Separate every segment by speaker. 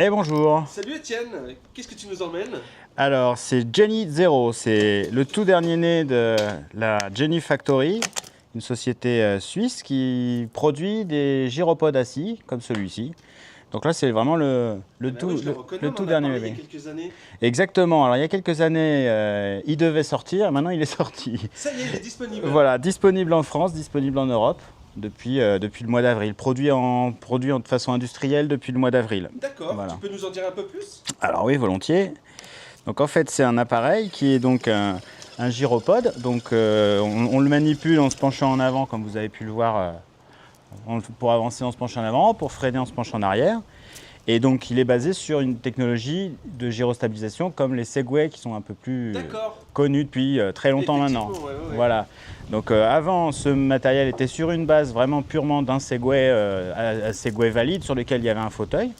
Speaker 1: Et bonjour.
Speaker 2: Salut Étienne, qu'est-ce que tu nous emmènes?
Speaker 1: Alors, c'est Jenny Zero, c'est le tout dernier né de la Jenny Factory, une société suisse qui produit des gyropodes assis, comme celui-ci. Donc là, c'est vraiment le tout dernier bébé.
Speaker 2: Il y a quelques années.
Speaker 1: Exactement, alors il y a quelques années, il devait sortir, maintenant il est sorti.
Speaker 2: Ça y est, il est disponible.
Speaker 1: Voilà, disponible en France, disponible en Europe. Depuis le mois d'avril, produit de façon industrielle depuis le mois d'avril.
Speaker 2: D'accord,
Speaker 1: voilà.
Speaker 2: Tu peux nous en dire un peu plus?
Speaker 1: Alors oui, volontiers. Donc en fait, c'est un appareil qui est donc un gyropode. Donc on le manipule en se penchant en avant, comme vous avez pu le voir, pour avancer on se penche en avant, pour freiner on se penche en arrière. Et donc il est basé sur une technologie de gyrostabilisation comme les Segway qui sont un peu plus connus depuis très longtemps maintenant.
Speaker 2: Ouais.
Speaker 1: Voilà. Donc avant, ce matériel était sur une base vraiment purement d'un Segway, un Segway valide sur lequel il y avait un fauteuil.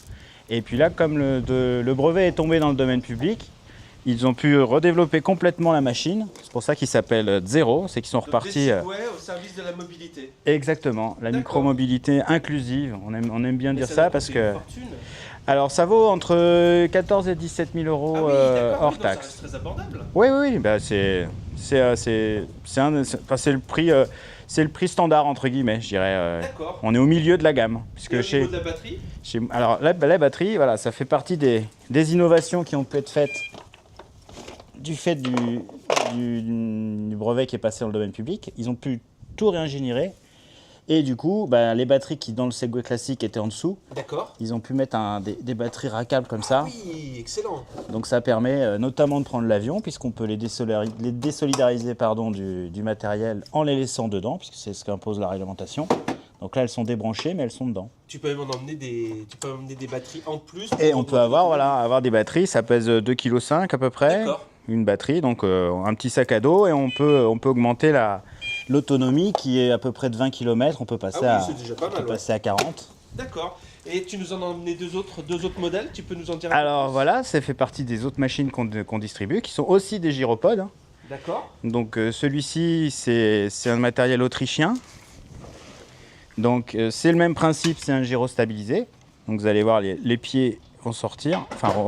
Speaker 1: Et puis là, comme le brevet est tombé dans le domaine public, ils ont pu redévelopper complètement la machine. C'est pour ça qu'il s'appelle Zero, c'est qu'ils sont repartis.
Speaker 2: Des Segway au service de la mobilité.
Speaker 1: Exactement, la micromobilité inclusive. On aime bien dire ça parce que.
Speaker 2: Une fortune.
Speaker 1: Alors ça vaut entre 14 et 17 000 euros hors taxe.
Speaker 2: Ça reste très abordable.
Speaker 1: Oui, bah c'est le prix standard entre guillemets, je dirais.
Speaker 2: D'accord.
Speaker 1: On est au milieu de la gamme.
Speaker 2: Puisque au niveau de la batterie
Speaker 1: alors la batterie, voilà, ça fait partie des innovations qui ont pu être faites du fait du brevet qui est passé dans le domaine public. Ils ont pu tout réingénierer. Et du coup, les batteries qui dans le Segway classique étaient en dessous, ils ont pu mettre des batteries rackables comme ça.
Speaker 2: Oui, excellent.
Speaker 1: Donc ça permet notamment de prendre l'avion, puisqu'on peut les désolidariser du matériel en les laissant dedans, puisque c'est ce qu'impose la réglementation. Donc là, elles sont débranchées, mais elles sont dedans.
Speaker 2: Tu peux même emmener des batteries en plus.
Speaker 1: Et on peut avoir des batteries, ça pèse 2,5 kg à peu près. Une batterie, donc un petit sac à dos, et on peut augmenter l'autonomie qui est à peu près de 20 km, on peut passer, passer à 40.
Speaker 2: D'accord. Et tu nous en as emmené deux autres modèles, tu peux nous en dire un peu
Speaker 1: Alors
Speaker 2: plus?
Speaker 1: voilà, ça fait partie des autres machines qu'on distribue, qui sont aussi des gyropodes.
Speaker 2: D'accord.
Speaker 1: Donc celui-ci, c'est un matériel autrichien. Donc c'est le même principe, c'est un gyro stabilisé. Donc vous allez voir, les pieds vont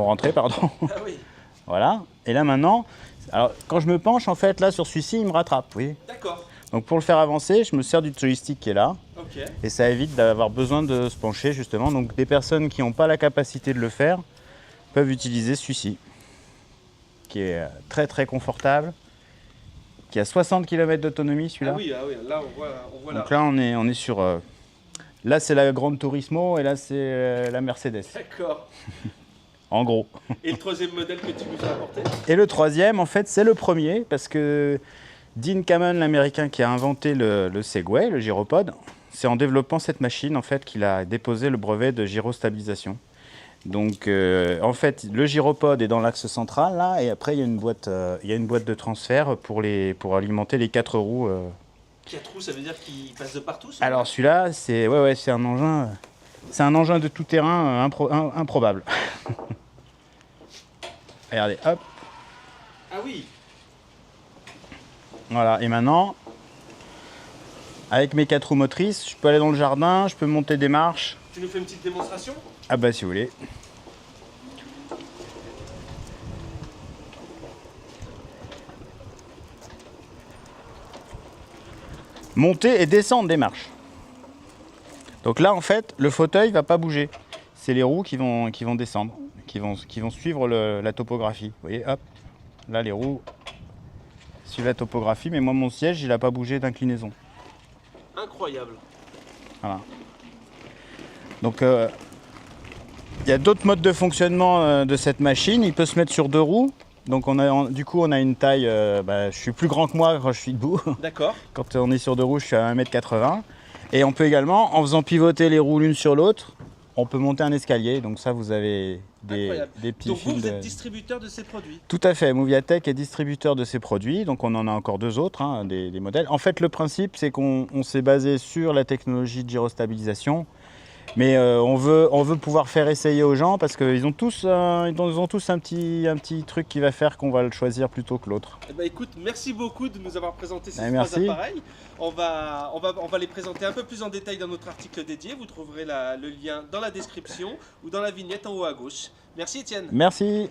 Speaker 1: rentrer, pardon.
Speaker 2: Ah oui.
Speaker 1: Voilà. Et là maintenant, alors quand je me penche, en fait, là sur celui-ci, il me rattrape, vous voyez.
Speaker 2: D'accord.
Speaker 1: Donc pour le faire avancer, je me sers du joystick qui est là.
Speaker 2: Ok.
Speaker 1: Et ça évite d'avoir besoin de se pencher justement. Donc des personnes qui n'ont pas la capacité de le faire peuvent utiliser celui-ci, qui est très très confortable, qui a 60 km d'autonomie celui-là.
Speaker 2: Ah oui, là on voit
Speaker 1: Donc là on est sur... là c'est la Gran Turismo et là c'est la Mercedes.
Speaker 2: D'accord.
Speaker 1: En gros.
Speaker 2: Et le troisième modèle que tu nous as apporté?
Speaker 1: Et le troisième, en fait, c'est le premier, parce que Dean Kamen, l'américain qui a inventé le Segway, le gyropode, c'est en développant cette machine en fait, qu'il a déposé le brevet de gyrostabilisation. Donc en fait, le gyropode est dans l'axe central, là, et après il y a une boîte de transfert pour alimenter les 4 roues.
Speaker 2: 4 roues, ça veut dire qu'il passe de partout?
Speaker 1: Alors celui-là, c'est un engin. C'est un engin de tout terrain improbable. Regardez, hop.
Speaker 2: Ah oui.
Speaker 1: Voilà, et maintenant, avec mes 4 roues motrices, je peux aller dans le jardin, je peux monter des marches.
Speaker 2: Tu nous fais une petite démonstration?
Speaker 1: Ah bah si vous voulez. Monter et descendre des marches. Donc là, en fait, le fauteuil ne va pas bouger. C'est les roues qui vont descendre, qui vont suivre la topographie. Vous voyez, hop, là les roues suivent la topographie, mais moi mon siège, il n'a pas bougé d'inclinaison.
Speaker 2: Incroyable.
Speaker 1: Voilà. Donc il y a d'autres modes de fonctionnement de cette machine. Il peut se mettre sur 2 roues. Donc du coup on a une taille, je suis plus grand que moi quand je suis debout.
Speaker 2: D'accord.
Speaker 1: Quand on est sur 2 roues, je suis à 1,80 m. Et on peut également, en faisant pivoter les roues l'une sur l'autre, on peut monter un escalier. Donc ça, vous avez des petits
Speaker 2: donc
Speaker 1: fils.
Speaker 2: Vous êtes distributeur de ces produits?
Speaker 1: Tout à fait. Moviatech est distributeur de ces produits. Donc on en a encore 2 autres, des modèles. En fait, le principe, c'est qu'on s'est basé sur la technologie de gyrostabilisation Mais on veut pouvoir faire essayer aux gens parce qu'ils ont tous, ils ont tous un petit truc qui va faire qu'on va le choisir plutôt que l'autre.
Speaker 2: Eh ben, écoute, merci beaucoup de nous avoir présenté ces trois
Speaker 1: Merci.
Speaker 2: appareils. On va les présenter un peu plus en détail dans notre article dédié. Vous trouverez le lien dans la description ou dans la vignette en haut à gauche. Merci Étienne.
Speaker 1: Merci.